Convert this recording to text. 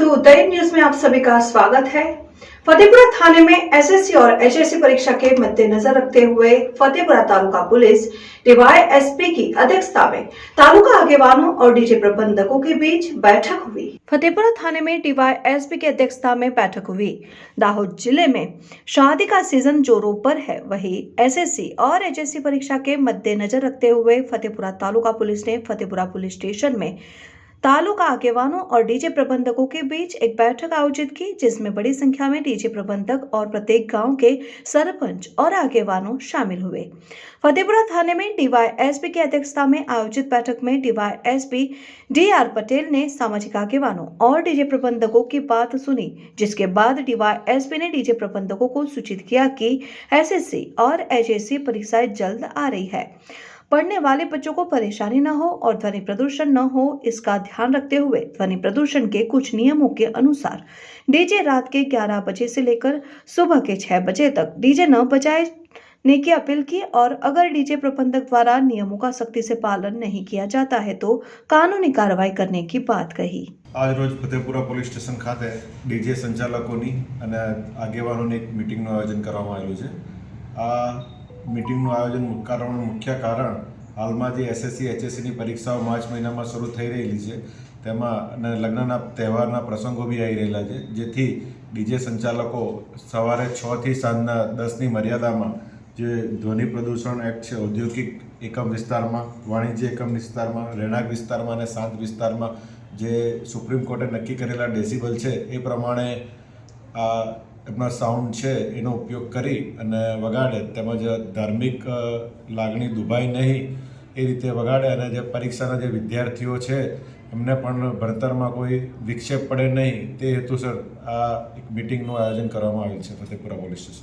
दोस्तों, उदय न्यूज में आप सभी का स्वागत है। फतेहपुरा थाने में एसएससी और एचएससी परीक्षा के मद्देनजर रखते हुए फतेहपुरा तालुका पुलिस डीवाईएसपी की अध्यक्षता में तालुका आगेवानों और डीजे प्रबंधकों के बीच बैठक हुई। फतेहपुरा थाने में डीवाईएसपी की अध्यक्षता में बैठक हुई। दाहोद जिले में शादी का सीजन जोरों पर है, वहीं एसएससी और एचएससी परीक्षा के मद्देनजर रखते हुए फतेहपुरा तालुका पुलिस ने फतेहपुरा पुलिस स्टेशन में तालुका आगेवानों और डीजे प्रबंधकों के बीच एक बैठक आयोजित की, जिसमें बड़ी संख्या में डीजे प्रबंधक और प्रत्येक गांव के सरपंच और आगेवानों शामिल हुए। फतेहपुरा थाने में डीवाईएसपी की अध्यक्षता में आयोजित बैठक में डीवाईएसपी डीआर पटेल ने सामाजिक आगेवानों और डीजे प्रबंधकों की बात सुनी, जिसके बाद डीवाईएसपी ने डीजे प्रबंधकों को सूचित किया कि एसएससी और एचएससी परीक्षाएं जल्द आ रही है। पढ़ने वाले बच्चों को परेशानी न हो और ध्वनि प्रदूषण न हो, इसका ध्यान रखते हुए ध्वनि प्रदूषण के कुछ नियमों के अनुसार डीजे रात के 11 बजे से लेकर सुबह के 6 बजे तक डीजे न बजाने की अपील की और अगर डीजे प्रबंधक द्वारा नियमों का सख्ती से पालन नहीं किया जाता है तो कानूनी कार्रवाई करने की बात कही। आज रोज फतेहपुरा पोलीस स्टेशन खाते डीजे संचालकोनी અને આગેવાનોની એક મીટિંગનું આયોજન કરવામાં આવેલું છે। આ મીટિંગનું આયોજન મુખ્ય કારણ હાલમાં જે એસએસસી એચએસસીની પરીક્ષાઓ માર્ચ મહિનામાં શરૂ થઈ રહેલી છે તેમાં અને લગ્નના તહેવારના પ્રસંગો બી આવી રહેલા છે, જેથી ડીજે સંચાલકો સવારે 6 થી સાંજના 10ની મર્યાદામાં જે ધ્વનિ પ્રદૂષણ એક્ટ છે ઔદ્યોગિક એકમ વિસ્તારમાં, વાણિજ્ય એકમ વિસ્તારમાં, રહેણાંક વિસ્તારમાં અને શાંત વિસ્તારમાં જે સુપ્રીમ કોર્ટે નક્કી કરેલા ડેસિબલ છે એ પ્રમાણે આ એમના સાઉન્ડ છે એનો ઉપયોગ કરી અને વગાડે, તેમજ ધાર્મિક લાગણી દુભાય નહીં એ રીતે વગાડે અને જે પરીક્ષાના જે વિદ્યાર્થીઓ છે એમને પણ ભણતરમાં કોઈ વિક્ષેપ પડે નહીં તે હેતુસર આ એક મીટિંગનું આયોજન કરવામાં આવેલ છે ફતેહપુરા પોલીસ સ્ટેશન।